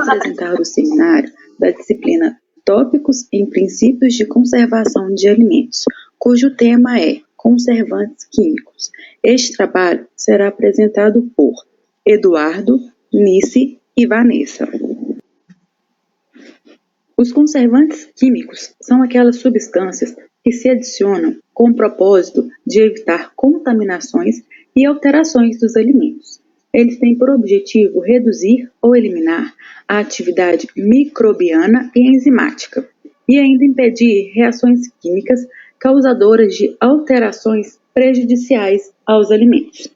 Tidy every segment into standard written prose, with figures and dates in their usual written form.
apresentar o seminário da disciplina Tópicos em Princípios de Conservação de Alimentos, cujo tema é Conservantes Químicos. Este trabalho será apresentado por Eduardo, Nice e Vanessa. Os conservantes químicos são aquelas substâncias que se adicionam com o propósito de evitar contaminações e alterações dos alimentos. Eles têm por objetivo reduzir ou eliminar a atividade microbiana e enzimática, e ainda impedir reações químicas causadoras de alterações prejudiciais aos alimentos.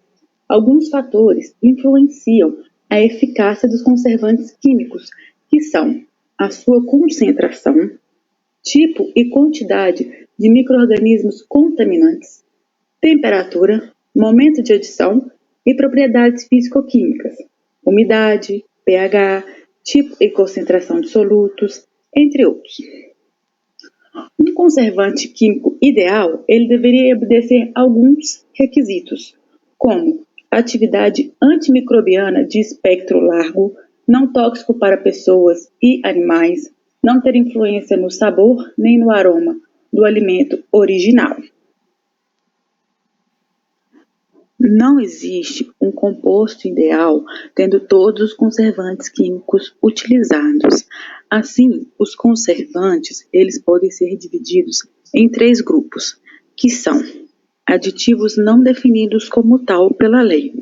Alguns fatores influenciam a eficácia dos conservantes químicos, que são a sua concentração, tipo e quantidade de micro-organismos contaminantes, temperatura, momento de adição e propriedades físico-químicas, umidade, pH, tipo e concentração de solutos, entre outros. Um conservante químico ideal, ele deveria obedecer alguns requisitos, como atividade antimicrobiana de espectro largo, não tóxico para pessoas e animais, não ter influência no sabor nem no aroma do alimento original. Não existe um composto ideal tendo todos os conservantes químicos utilizados. Assim, os conservantes, eles podem ser divididos em 3 grupos, que são aditivos não definidos como tal pela lei.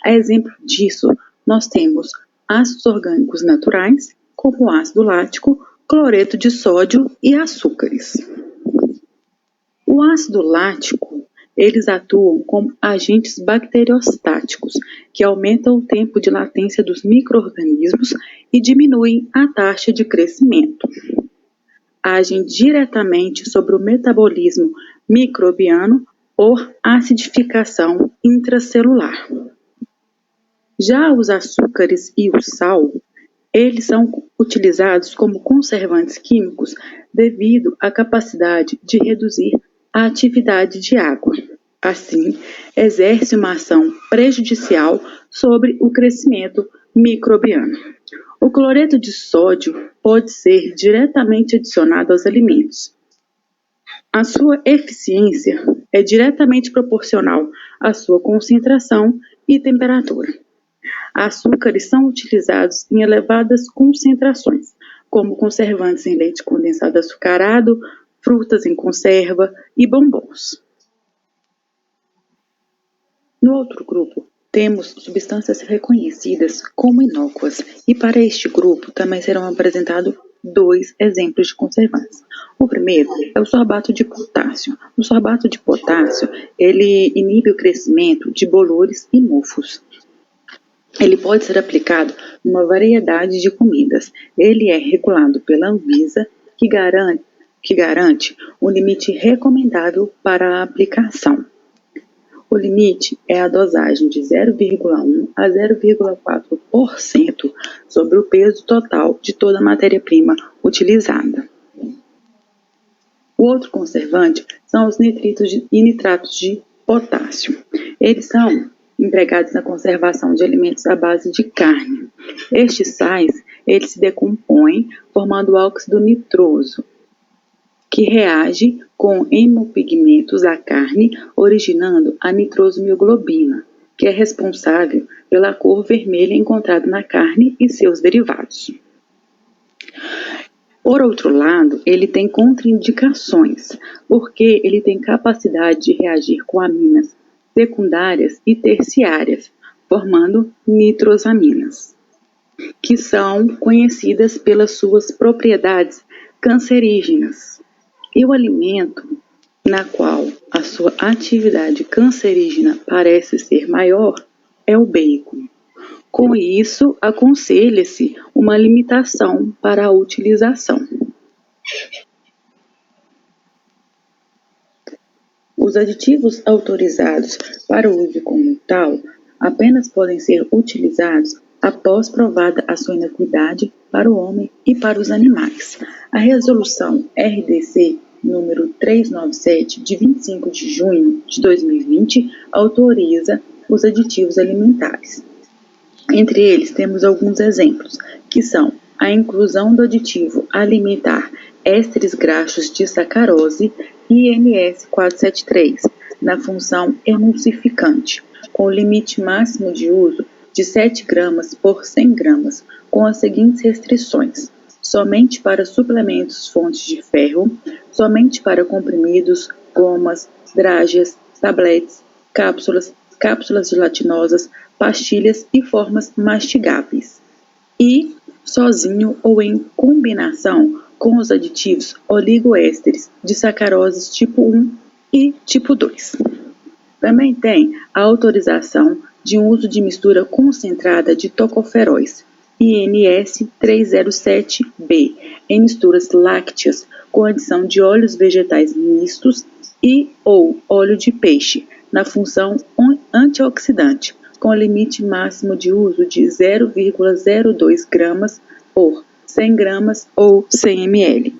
A exemplo disso, nós temos ácidos orgânicos naturais, como ácido lático, cloreto de sódio e açúcares. O ácido lático, eles atuam como agentes bacteriostáticos, que aumentam o tempo de latência dos micro-organismos e diminuem a taxa de crescimento. Agem diretamente sobre o metabolismo microbiano por acidificação intracelular. Já os açúcares e o sal, eles são utilizados como conservantes químicos devido à capacidade de reduzir a atividade de água. Assim, exerce uma ação prejudicial sobre o crescimento microbiano. O cloreto de sódio pode ser diretamente adicionado aos alimentos. A sua eficiência é diretamente proporcional à sua concentração e temperatura. Açúcares são utilizados em elevadas concentrações, como conservantes em leite condensado açucarado, frutas em conserva e bombons. No outro grupo, temos substâncias reconhecidas como inócuas, e para este grupo também serão apresentados 2 exemplos de conservantes. O primeiro é o sorbato de potássio. O sorbato de potássio, ele inibe o crescimento de bolores e mofos. Ele pode ser aplicado em uma variedade de comidas. Ele é regulado pela Anvisa, que garante um limite recomendável para a aplicação. O limite é a dosagem de 0,1 a 0,4% sobre o peso total de toda a matéria-prima utilizada. O outro conservante são os nitritos e nitratos de potássio. Eles são empregados na conservação de alimentos à base de carne. Estes sais, eles se decompõem formando óxido nitroso, que reage com hemopigmentos da carne, originando a nitrosomioglobina, que é responsável pela cor vermelha encontrada na carne e seus derivados. Por outro lado, ele tem contraindicações, porque ele tem capacidade de reagir com aminas secundárias e terciárias, formando nitrosaminas, que são conhecidas pelas suas propriedades cancerígenas. E o alimento na qual a sua atividade cancerígena parece ser maior é o bacon. Com isso, aconselha-se uma limitação para a utilização. Os aditivos autorizados para o uso como tal apenas podem ser utilizados após provada a sua inocuidade para o homem e para os animais. A resolução RDC número 397, de 25 de junho de 2020, autoriza os aditivos alimentares. Entre eles, temos alguns exemplos, que são a inclusão do aditivo alimentar ésteres graxos de sacarose INS 473 na função emulsificante, com limite máximo de uso de 7 gramas por 100 gramas, com as seguintes restrições: somente para suplementos fontes de ferro, somente para comprimidos, gomas, drágeas, tabletes, cápsulas gelatinosas, pastilhas e formas mastigáveis. E sozinho ou em combinação com os aditivos oligoésteres de sacaroses tipo 1 e tipo 2. Também tem a autorização de uso de mistura concentrada de tocoferóis, INS 307B, em misturas lácteas com adição de óleos vegetais mistos e ou óleo de peixe, na função antioxidante, com limite máximo de uso de 0,02 gramas por 100 gramas ou 100 ml.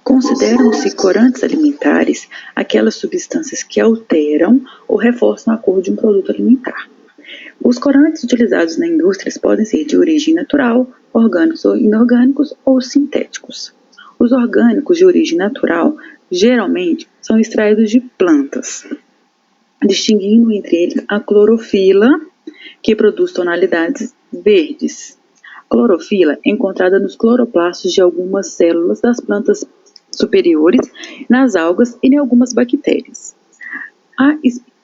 Consideram-se corantes alimentares aquelas substâncias que alteram ou reforçam a cor de um produto alimentar. Os corantes utilizados na indústria podem ser de origem natural, orgânicos ou inorgânicos ou sintéticos. Os orgânicos de origem natural geralmente são extraídos de plantas, distinguindo entre eles a clorofila, que produz tonalidades verdes. A clorofila é encontrada nos cloroplastos de algumas células das plantas superiores, nas algas e em algumas bactérias. A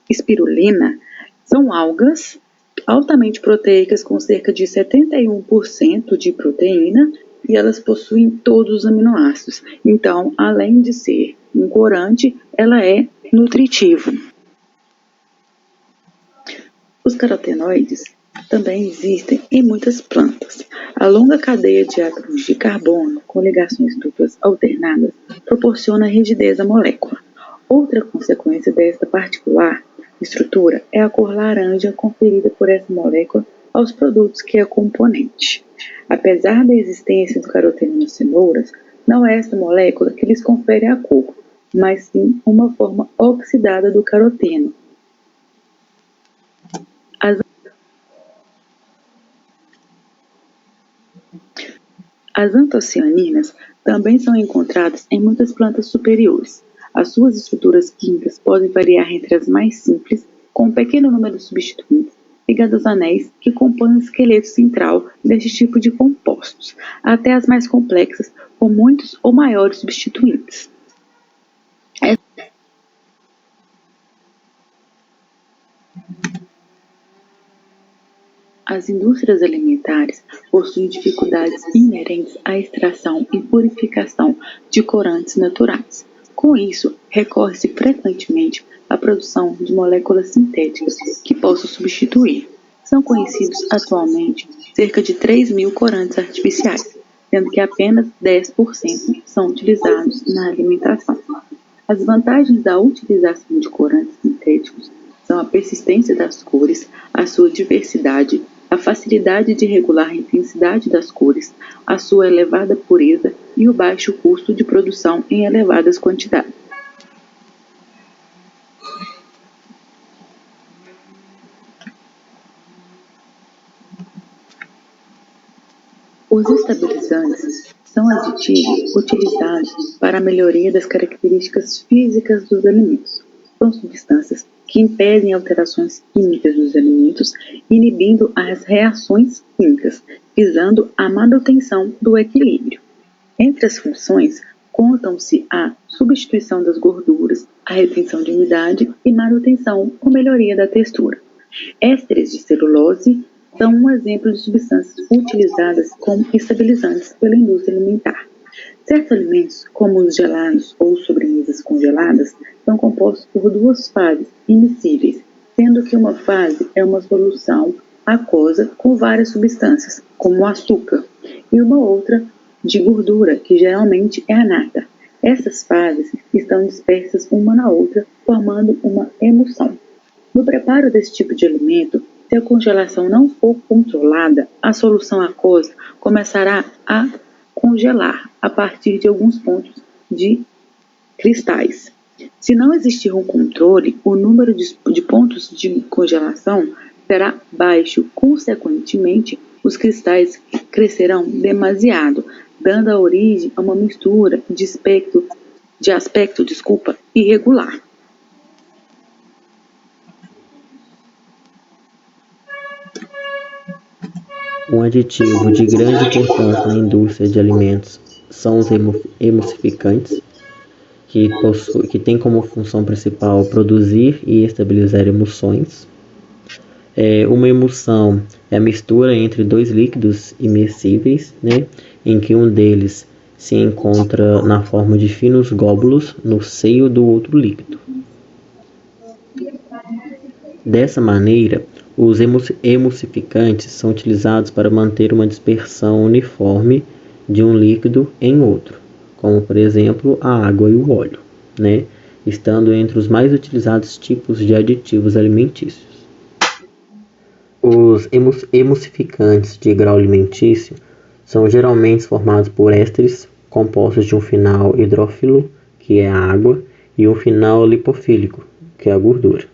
espirulina são algas altamente proteicas com cerca de 71% de proteína e elas possuem todos os aminoácidos. Então, além de ser um corante, ela é nutritivo. Os carotenoides também existem em muitas plantas. A longa cadeia de átomos de carbono com ligações duplas alternadas proporciona rigidez à molécula. Outra consequência desta particular estrutura é a cor laranja conferida por essa molécula aos produtos que é componente. Apesar da existência do caroteno nas cenouras, não é essa molécula que lhes confere a cor, mas sim uma forma oxidada do caroteno. As antocianinas também são encontradas em muitas plantas superiores. As suas estruturas químicas podem variar entre as mais simples, com um pequeno número de substituintes, ligados aos anéis que compõem o esqueleto central deste tipo de compostos, até as mais complexas, com muitos ou maiores substituintes. As indústrias alimentares possuem dificuldades inerentes à extração e purificação de corantes naturais. Com isso, recorre-se frequentemente à produção de moléculas sintéticas que possam substituir. São conhecidos atualmente cerca de 3.000 corantes artificiais, sendo que apenas 10% são utilizados na alimentação. As vantagens da utilização de corantes sintéticos são a persistência das cores, a sua diversidade, a facilidade de regular a intensidade das cores, a sua elevada pureza e o baixo custo de produção em elevadas quantidades. Os estabilizantes são aditivos utilizados para a melhoria das características físicas dos alimentos. São substâncias que impedem alterações químicas dos alimentos, inibindo as reações químicas, visando a manutenção do equilíbrio. Entre as funções, contam-se a substituição das gorduras, a retenção de umidade e manutenção ou melhoria da textura. Ésteres de celulose são um exemplo de substâncias utilizadas como estabilizantes pela indústria alimentar. Certos alimentos, como os gelados ou sobremesas congeladas, são compostos por duas fases immiscíveis, sendo que uma fase é uma solução aquosa com várias substâncias, como o açúcar, e uma outra de gordura, que geralmente é a nata. Essas fases estão dispersas uma na outra, formando uma emulsão. No preparo desse tipo de alimento, se a congelação não for controlada, a solução aquosa começará a congelar a partir de alguns pontos de cristais. Se não existir um controle, o número de pontos de congelação será baixo. Consequentemente, os cristais crescerão demasiado, dando a origem a uma mistura de aspecto irregular. Um aditivo de grande importância na indústria de alimentos são os emulsificantes, que têm como função principal produzir e estabilizar emulsões. Uma emulsão é a mistura entre dois líquidos imersíveis, né, em que um deles se encontra na forma de finos glóbulos no seio do outro líquido. Dessa maneira, os emulsificantes são utilizados para manter uma dispersão uniforme de um líquido em outro, como por exemplo a água e o óleo, né, estando entre os mais utilizados tipos de aditivos alimentícios. Os emulsificantes de grau alimentício são geralmente formados por ésteres compostos de um final hidrófilo, que é a água, e um final lipofílico, que é a gordura.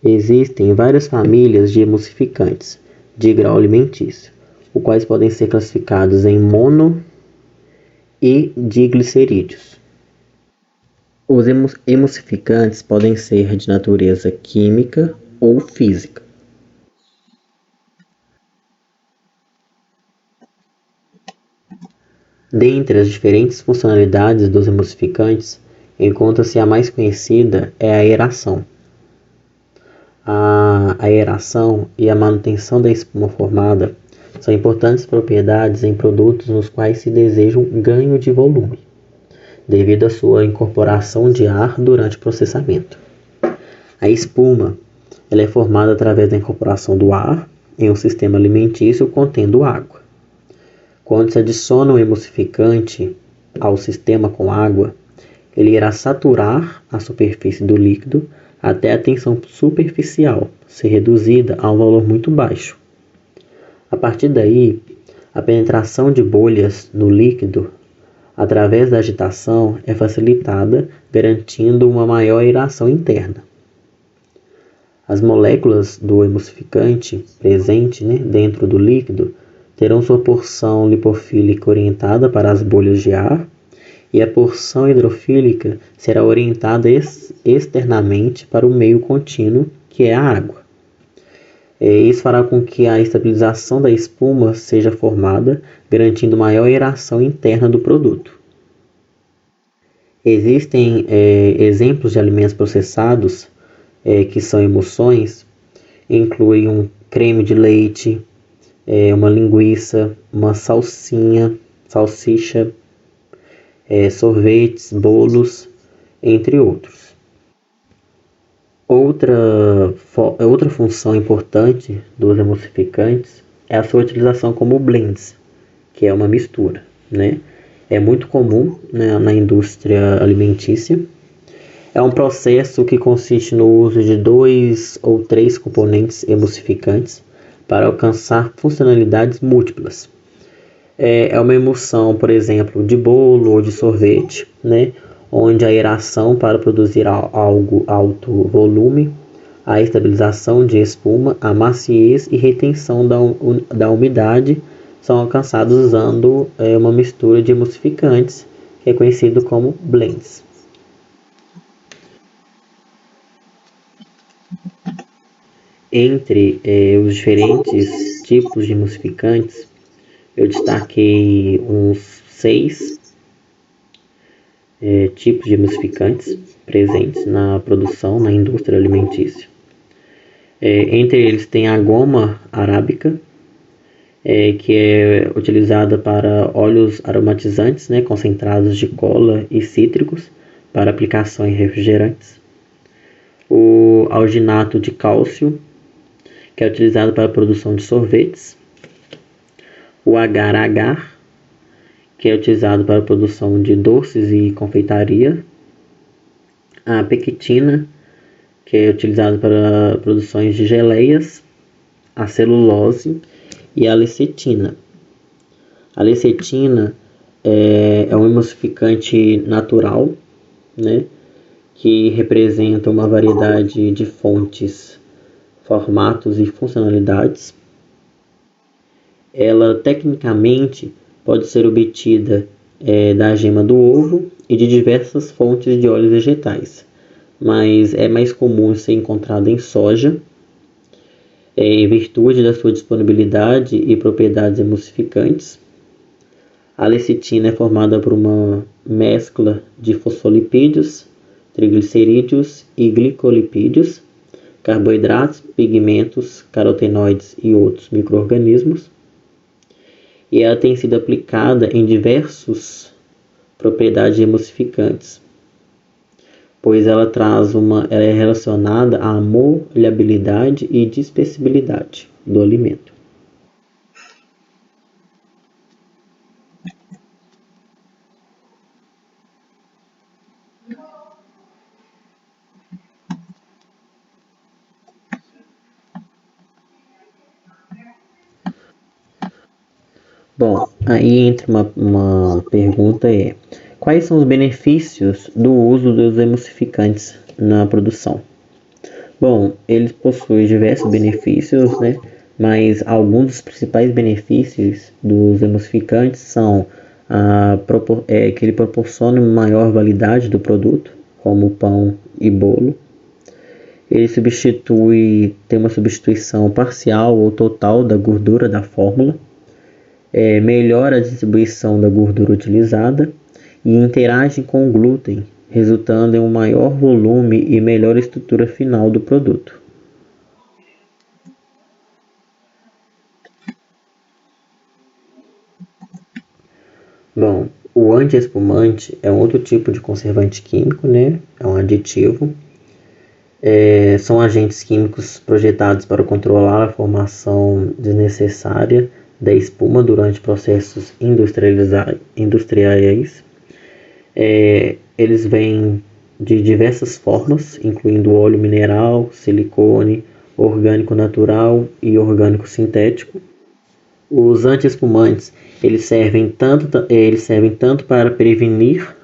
Existem várias famílias de emulsificantes de grau alimentício, os quais podem ser classificados em mono e diglicerídeos. Os emulsificantes podem ser de natureza química ou física. Dentre as diferentes funcionalidades dos emulsificantes, encontra-se a mais conhecida é a aeração. A aeração e a manutenção da espuma formada são importantes propriedades em produtos nos quais se deseja um ganho de volume, devido à sua incorporação de ar durante o processamento. A espuma ela é formada através da incorporação do ar em um sistema alimentício contendo água. Quando se adiciona um emulsificante ao sistema com água, ele irá saturar a superfície do líquido até a tensão superficial ser reduzida a um valor muito baixo. A partir daí, a penetração de bolhas no líquido através da agitação é facilitada, garantindo uma maior aeração interna. As moléculas do emulsificante presente, dentro do líquido terão sua porção lipofílica orientada para as bolhas de ar e a porção hidrofílica será orientada externamente para o meio contínuo, que é a água. Isso fará com que a estabilização da espuma seja formada, garantindo maior aeração interna do produto. Existem exemplos de alimentos processados que são emulsões, incluem um creme de leite, uma linguiça, uma salsicha, sorvetes, bolos, entre outros. Outra função importante dos emulsificantes é a sua utilização como blends, que é uma mistura, né? É muito comum, né, na indústria alimentícia. É um processo que consiste no uso de 2 ou 3 componentes emulsificantes para alcançar funcionalidades múltiplas. É uma emulsão, por exemplo, de bolo ou de sorvete, né, onde a aeração para produzir alto volume, a estabilização de espuma, a maciez e retenção da umidade são alcançados usando uma mistura de emulsificantes, que é conhecido como blends. Entre os diferentes tipos de emulsificantes, eu destaquei uns 6 tipos de emulsificantes presentes na produção, na indústria alimentícia. Entre eles tem a goma arábica, que é utilizada para óleos aromatizantes, concentrados de cola e cítricos para aplicação em refrigerantes. O alginato de cálcio, que é utilizado para a produção de sorvetes. O agar-agar, que é utilizado para a produção de doces e confeitaria. A pectina, que é utilizado para produções de geleias. A celulose e a lecitina, A lecetina é um emulsificante natural, né, que representa uma variedade de fontes, formatos e funcionalidades. Ela, tecnicamente, pode ser obtida da gema do ovo e de diversas fontes de óleos vegetais, mas é mais comum ser encontrada em soja, em virtude da sua disponibilidade e propriedades emulsificantes. A lecitina é formada por uma mescla de fosfolipídios, triglicerídeos e glicolipídios, carboidratos, pigmentos, carotenoides e outros micro-organismos. E ela tem sido aplicada em diversas propriedades emulsificantes, pois ela é relacionada à molhabilidade e dispersibilidade do alimento. Bom, aí entra uma pergunta quais são os benefícios do uso dos emulsificantes na produção? Bom, eles possuem diversos benefícios, né? Mas alguns dos principais benefícios dos emulsificantes são que ele proporciona maior validade do produto, como pão e bolo. Ele tem uma substituição parcial ou total da gordura da fórmula. Melhora a distribuição da gordura utilizada e interage com o glúten, resultando em um maior volume e melhor estrutura final do produto. Bom, o antiespumante é um outro tipo de conservante químico, né? É um aditivo. São agentes químicos projetados para controlar a formação desnecessária da espuma durante processos industriais. Eles vêm de diversas formas, incluindo óleo mineral, silicone, orgânico natural e orgânico sintético. Os antiespumantes eles servem tanto para prevenir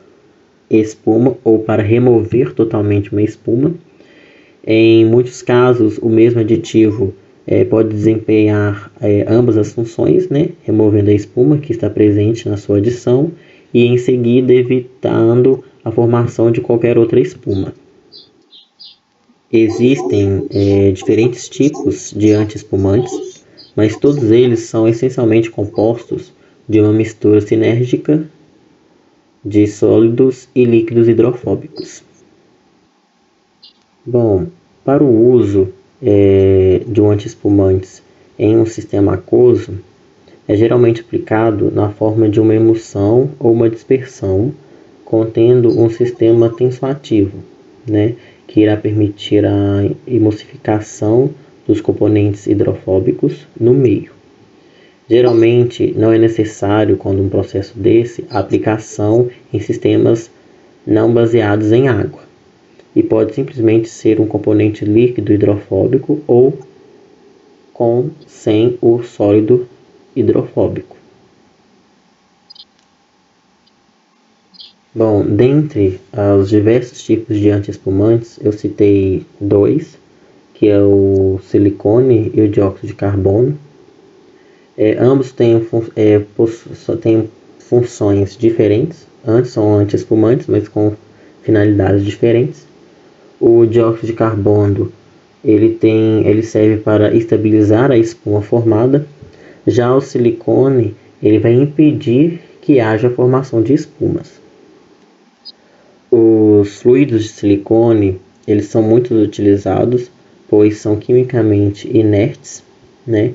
espuma ou para remover totalmente uma espuma. Em muitos casos, o mesmo aditivo pode desempenhar ambas as funções, né? Removendo a espuma que está presente na sua adição e em seguida evitando a formação de qualquer outra espuma. Existem diferentes tipos de antiespumantes, mas todos eles são essencialmente compostos de uma mistura sinérgica de sólidos e líquidos hidrofóbicos. Bom, para o uso de um antiespumantes em um sistema aquoso, é geralmente aplicado na forma de uma emulsão ou uma dispersão, contendo um sistema tensoativo, né, que irá permitir a emulsificação dos componentes hidrofóbicos no meio. Geralmente, não é necessário, quando um processo desse, a aplicação em sistemas não baseados em água, e pode simplesmente ser um componente líquido hidrofóbico ou sem o sólido hidrofóbico. Bom, dentre os diversos tipos de antiespumantes, eu citei dois, que é o silicone e o dióxido de carbono. Ambos têm funções diferentes, são antiespumantes, mas com finalidades diferentes. O dióxido de carbono ele serve para estabilizar a espuma formada. Já o silicone ele vai impedir que haja formação de espumas. Os fluidos de silicone eles são muito utilizados, pois são quimicamente inertes, né,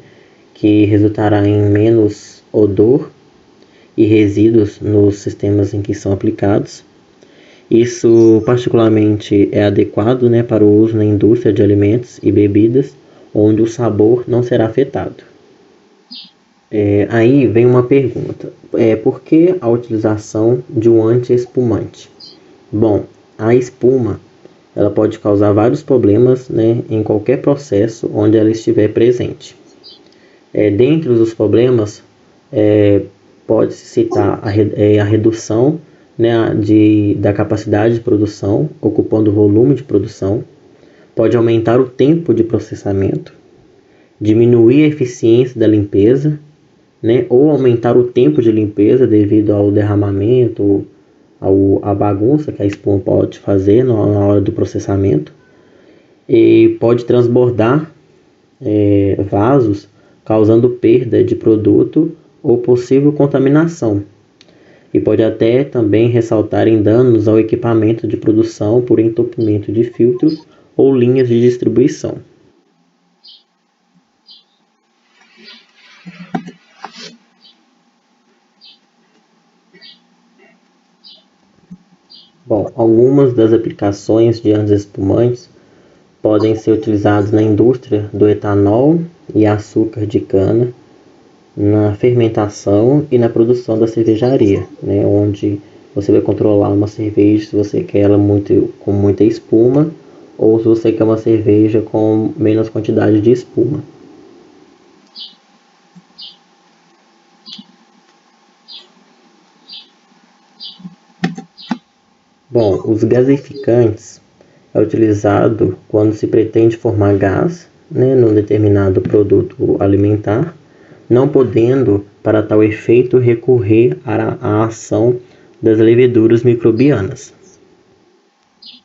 que resultará em menos odor e resíduos nos sistemas em que são aplicados. Isso particularmente é adequado, né, para o uso na indústria de alimentos e bebidas, onde o sabor não será afetado. Aí vem uma pergunta, por que a utilização de um antiespumante? Bom, a espuma ela pode causar vários problemas, né, em qualquer processo onde ela estiver presente. Dentre os problemas, pode-se citar a redução, né, da capacidade de produção, ocupando o volume de produção, pode aumentar o tempo de processamento, diminuir a eficiência da limpeza, né, ou aumentar o tempo de limpeza devido ao derramamento, à bagunça que a espuma pode fazer na hora do processamento, e pode transbordar vasos, causando perda de produto ou possível contaminação, e pode até também ressaltar em danos ao equipamento de produção por entupimento de filtros ou linhas de distribuição. Bom, algumas das aplicações de antiespumantes podem ser utilizadas na indústria do etanol e açúcar de cana, na fermentação e na produção da cervejaria, né, onde você vai controlar uma cerveja se você quer ela com muita espuma ou se você quer uma cerveja com menos quantidade de espuma. Bom, os gasificantes é utilizado quando se pretende formar gás, né, num determinado produto alimentar, não podendo, para tal efeito, recorrer à ação das leveduras microbianas.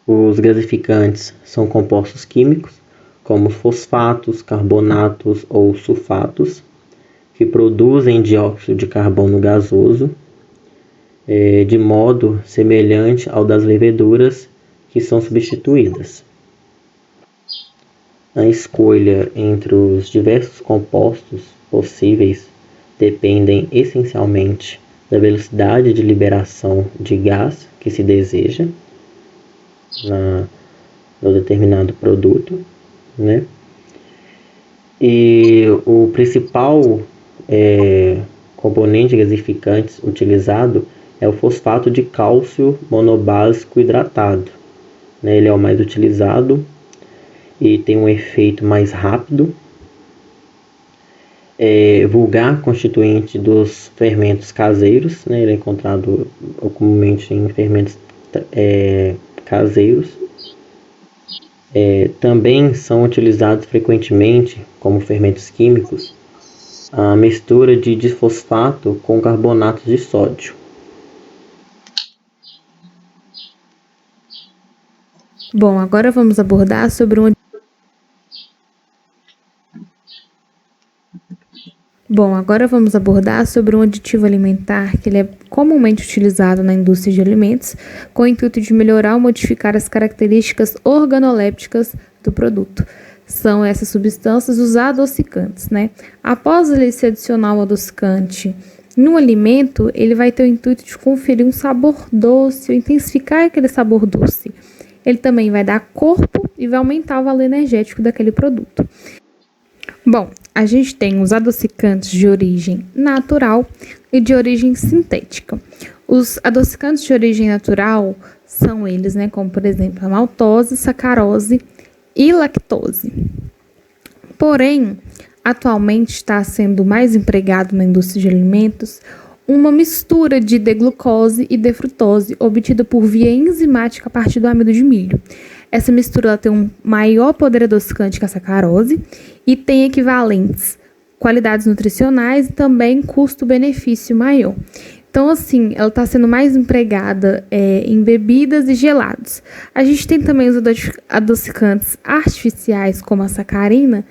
Os gasificantes são compostos químicos, como fosfatos, carbonatos ou sulfatos, que produzem dióxido de carbono gasoso, de modo semelhante ao das leveduras que são substituídas. A escolha entre os diversos compostos possíveis dependem essencialmente da velocidade de liberação de gás que se deseja no determinado produto, né? E o principal componente gasificante utilizado é o fosfato de cálcio monobásico hidratado, né? Ele é o mais utilizado e tem um efeito mais rápido, vulgar constituinte dos fermentos caseiros, né? Ele é encontrado comumente em fermentos caseiros. Também são utilizados frequentemente como fermentos químicos a mistura de disfosfato com carbonato de sódio. Bom, agora vamos abordar sobre um aditivo alimentar que ele é comumente utilizado na indústria de alimentos com o intuito de melhorar ou modificar as características organolépticas do produto. São essas substâncias os adocicantes, né? Após ele se adicionar o adocicante no alimento, ele vai ter o intuito de conferir um sabor doce, ou intensificar aquele sabor doce. Ele também vai dar corpo e vai aumentar o valor energético daquele produto. Bom, a gente tem os adocicantes de origem natural e de origem sintética. Os adocicantes de origem natural são eles, né, como por exemplo a maltose, sacarose e lactose. Porém, atualmente está sendo mais empregado na indústria de alimentos uma mistura de D-glucose e D-frutose obtida por via enzimática a partir do amido de milho. Essa mistura ela tem um maior poder adocicante que a sacarose e tem equivalentes qualidades nutricionais e também custo-benefício maior. Então, assim, ela está sendo mais empregada em bebidas e gelados. A gente tem também os adocicantes artificiais, como a sacarina,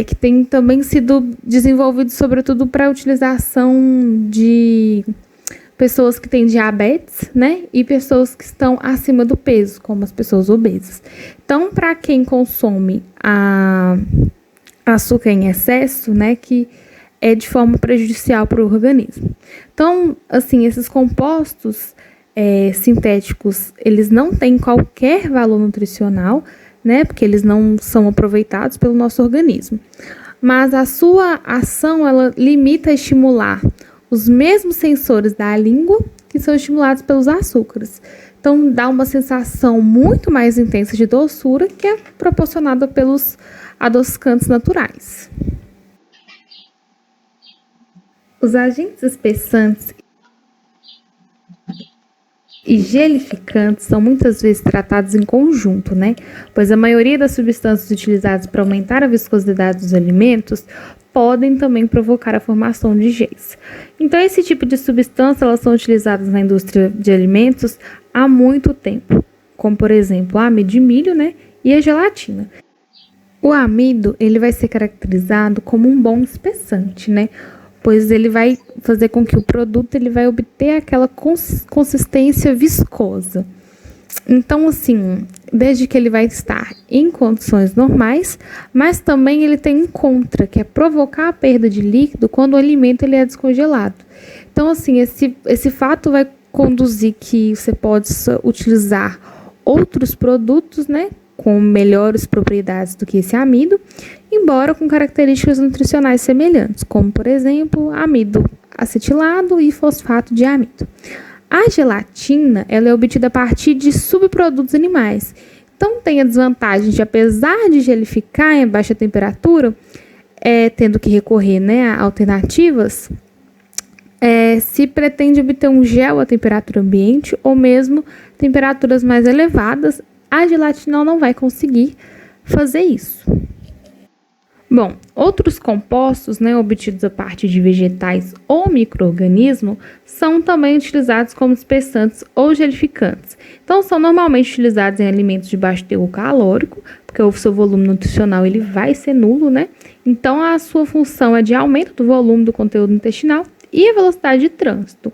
que tem também sido desenvolvido sobretudo para a utilização de pessoas que têm diabetes, né? E pessoas que estão acima do peso, como as pessoas obesas. Então, para quem consome açúcar em excesso, né? Que é de forma prejudicial para o organismo. Então, assim, esses compostos sintéticos, eles não têm qualquer valor nutricional, né? Porque eles não são aproveitados pelo nosso organismo. Mas a sua ação, ela limita a estimular os mesmos sensores da língua que são estimulados pelos açúcares. Então, dá uma sensação muito mais intensa de doçura que é proporcionada pelos adocicantes naturais. Os agentes espessantes e gelificantes são muitas vezes tratados em conjunto, né? Pois a maioria das substâncias utilizadas para aumentar a viscosidade dos alimentos podem também provocar a formação de géis. Então, esse tipo de substância, elas são utilizadas na indústria de alimentos há muito tempo, como, por exemplo, a amido de milho, né? E a gelatina. O amido, ele vai ser caracterizado como um bom espessante, né? Pois ele vai fazer com que o produto ele vai obter aquela consistência viscosa. Então, assim, desde que ele vai estar em condições normais, mas também ele tem um contra, que é provocar a perda de líquido quando o alimento ele é descongelado. Então, assim, esse fato vai conduzir que você pode utilizar outros produtos, né, com melhores propriedades do que esse amido, embora com características nutricionais semelhantes, como, por exemplo, amido acetilado e fosfato de amido. A gelatina, ela é obtida a partir de subprodutos animais. Então, tem a desvantagem de, apesar de gelificar em baixa temperatura, tendo que recorrer, né, a alternativas, se pretende obter um gel a temperatura ambiente ou mesmo temperaturas mais elevadas, a gelatina não vai conseguir fazer isso. Bom, outros compostos, né, obtidos a partir de vegetais ou micro-organismos são também utilizados como espessantes ou gelificantes. Então, são normalmente utilizados em alimentos de baixo teor calórico, porque o seu volume nutricional ele vai ser nulo, né? Então, a sua função é de aumento do volume do conteúdo intestinal e a velocidade de trânsito.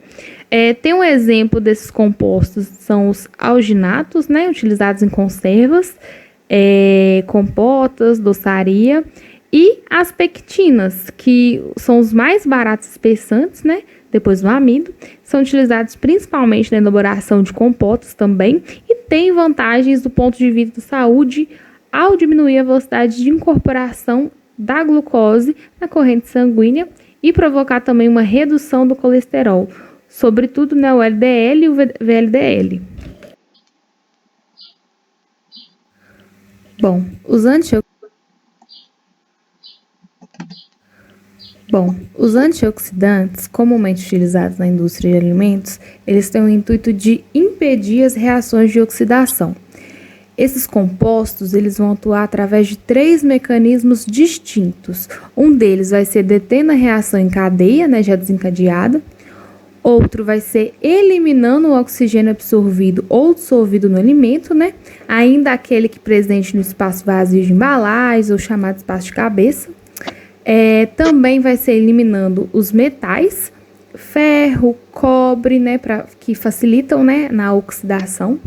Tem um exemplo desses compostos, são os alginatos, né, utilizados em conservas, compotas, doçaria, e as pectinas, que são os mais baratos espessantes, né, depois do amido, são utilizados principalmente na elaboração de compotas também, e têm vantagens do ponto de vista da saúde ao diminuir a velocidade de incorporação da glucose na corrente sanguínea e provocar também uma redução do colesterol, sobretudo, né, o LDL e o VLDL. Bom, os antioxidantes, comumente utilizados na indústria de alimentos, eles têm o intuito de impedir as reações de oxidação. Esses compostos eles vão atuar através de 3 mecanismos distintos. Um deles vai ser detendo a reação em cadeia, né, já desencadeada. Outro vai ser eliminando o oxigênio absorvido ou dissolvido no alimento, né? Ainda aquele que presente no espaço vazio de embalagens ou chamado espaço de cabeça. Também vai ser eliminando os metais, ferro, cobre, né? Que facilitam, né, na oxidação.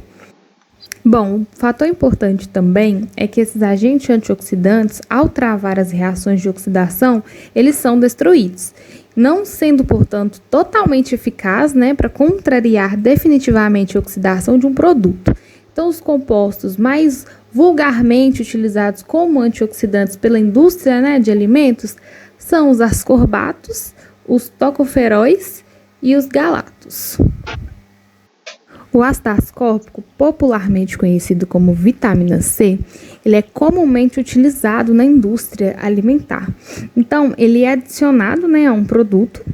Bom, um fator importante também é que esses agentes antioxidantes, ao travar as reações de oxidação, eles são destruídos, não sendo, portanto, totalmente eficaz, né, para contrariar definitivamente a oxidação de um produto. Então, os compostos mais vulgarmente utilizados como antioxidantes pela indústria, né, de alimentos são os ascorbatos, os tocoferóis e os galatos. O ácido ascórbico, popularmente conhecido como vitamina C, ele é comumente utilizado na indústria alimentar. Então, ele é adicionado, né, a um produto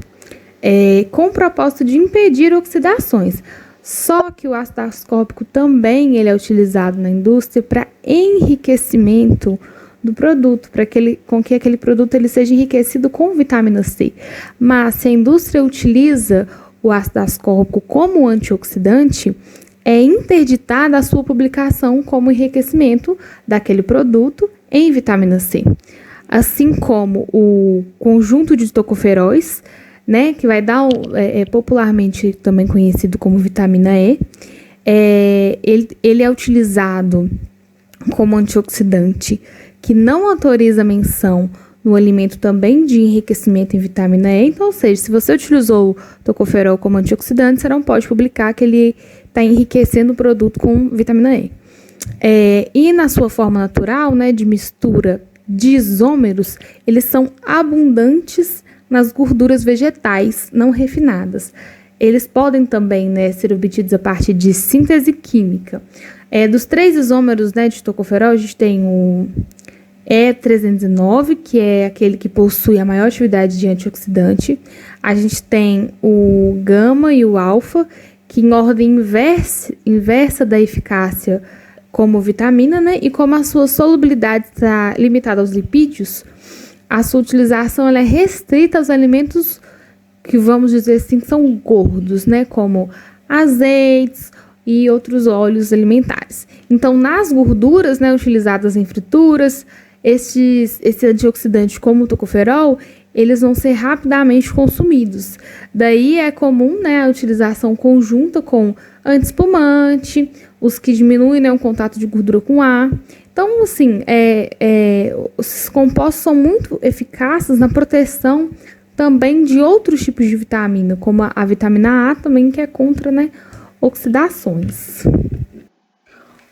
com o propósito de impedir oxidações. Só que o ácido ascórbico também ele é utilizado na indústria para enriquecimento do produto, para com que aquele produto ele seja enriquecido com vitamina C. Mas se a indústria utiliza o ácido ascórbico como antioxidante, é interditada a sua publicação como enriquecimento daquele produto em vitamina C. Assim como o conjunto de tocoferóis, né, que vai dar, popularmente também conhecido como vitamina E, ele é utilizado como antioxidante que não autoriza a menção no alimento também de enriquecimento em vitamina E. Então, ou seja, se você utilizou o tocoferol como antioxidante, você não pode publicar que ele está enriquecendo o produto com vitamina E. E na sua forma natural, né, de mistura de isômeros, eles são abundantes nas gorduras vegetais não refinadas. Eles podem também, né, ser obtidos a partir de síntese química. Dos 3 isômeros, né, de tocoferol, a gente tem o E309, que é aquele que possui a maior atividade de antioxidante. A gente tem o gama e o alfa, que em ordem inversa da eficácia como vitamina, né? E como a sua solubilidade está limitada aos lipídios, a sua utilização ela é restrita aos alimentos que, vamos dizer assim, são gordos, né? Como azeites e outros óleos alimentares. Então, nas gorduras, né, utilizadas em frituras, esse antioxidante como o tocoferol, eles vão ser rapidamente consumidos. Daí é comum, né, a utilização conjunta com antiespumante, os que diminuem, né, o contato de gordura com ar. Então, assim, os compostos são muito eficazes na proteção também de outros tipos de vitamina, como a vitamina A também, que é contra, né, oxidações.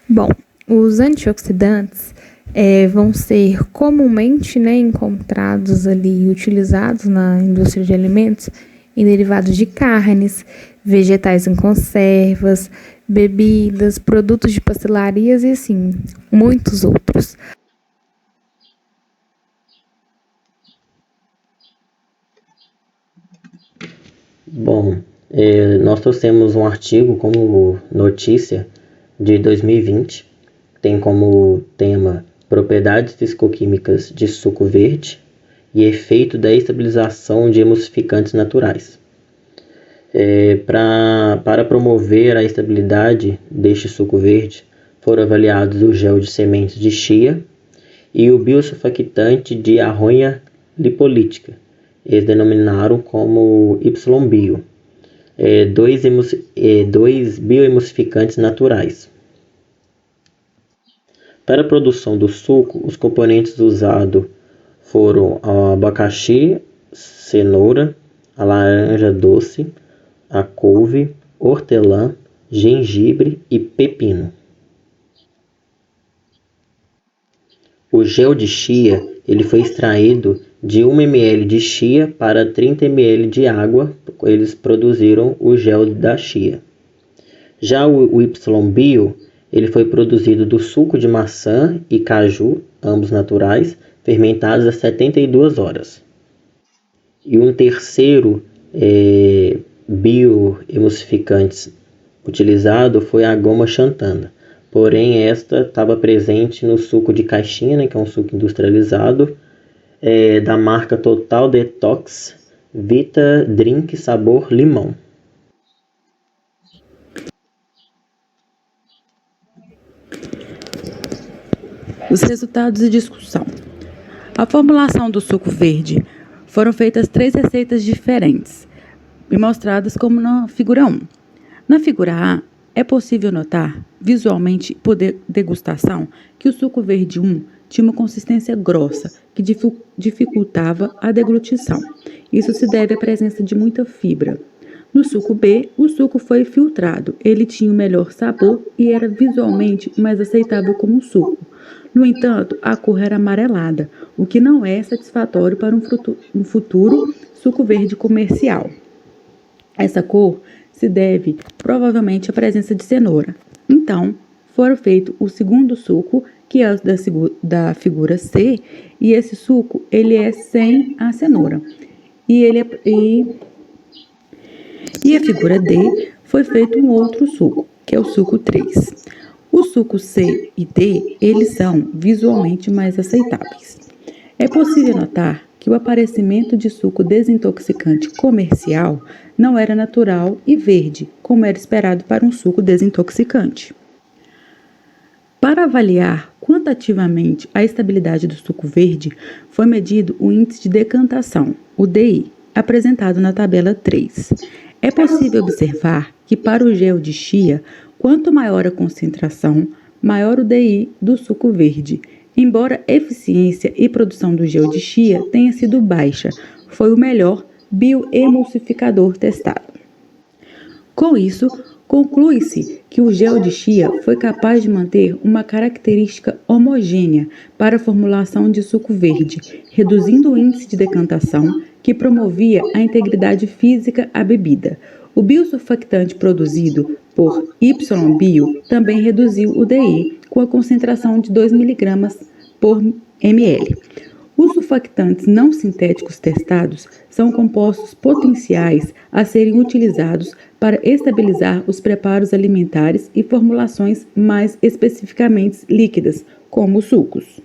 Bom, os antioxidantes vão ser comumente, né, encontrados ali e utilizados na indústria de alimentos em derivados de carnes, vegetais em conservas, bebidas, produtos de pastelarias e assim, muitos outros. Bom, nós trouxemos um artigo como notícia de 2020, tem como tema propriedades fisicoquímicas de suco verde e efeito da estabilização de emulsificantes naturais. Para promover a estabilidade deste suco verde, foram avaliados o gel de sementes de chia e o biosurfactante de arronha lipolítica. Eles denominaram como YBio, dois bioemulsificantes naturais. Para a produção do suco, os componentes usados foram o abacaxi, cenoura, a laranja doce, a couve, hortelã, gengibre e pepino. O gel de chia ele foi extraído de 1 ml de chia para 30 ml de água. Eles produziram o gel da chia. Já o YBio ele foi produzido do suco de maçã e caju, ambos naturais, fermentados a 72 horas. E um terceiro bioemulsificante utilizado foi a goma xantana. Porém, esta estava presente no suco de caixinha, né, que é um suco industrializado, da marca Total Detox Vita Drink sabor limão. Os resultados de discussão. A formulação do suco verde foram feitas 3 receitas diferentes e mostradas como na figura 1. Na figura A, é possível notar, visualmente por degustação, que o suco verde 1 tinha uma consistência grossa, que dificultava a deglutição. Isso se deve à presença de muita fibra. No suco B, o suco foi filtrado. Ele tinha o melhor sabor e era visualmente mais aceitável como suco. No entanto, a cor era amarelada, o que não é satisfatório para um futuro suco verde comercial. Essa cor se deve provavelmente à presença de cenoura. Então, foi feito o segundo suco, que é o da figura C, e esse suco ele é sem a cenoura. E a figura D foi feito um outro suco, que é o suco 3. O suco C e D, eles são visualmente mais aceitáveis. É possível notar que o aparecimento de suco desintoxicante comercial não era natural e verde, como era esperado para um suco desintoxicante. Para avaliar quantitativamente a estabilidade do suco verde, foi medido o índice de decantação, o DI, apresentado na tabela 3. É possível observar que para o gel de chia, quanto maior a concentração, maior o DI do suco verde. Embora a eficiência e produção do gel de chia tenha sido baixa, foi o melhor bioemulsificador testado. Com isso, conclui-se que o gel de chia foi capaz de manter uma característica homogênea para a formulação de suco verde, reduzindo o índice de decantação que promovia a integridade física à bebida. O biosurfactante produzido por YBio também reduziu o DI com a concentração de 2 mg por ml. Os surfactantes não sintéticos testados são compostos potenciais a serem utilizados para estabilizar os preparos alimentares e formulações mais especificamente líquidas, como os sucos.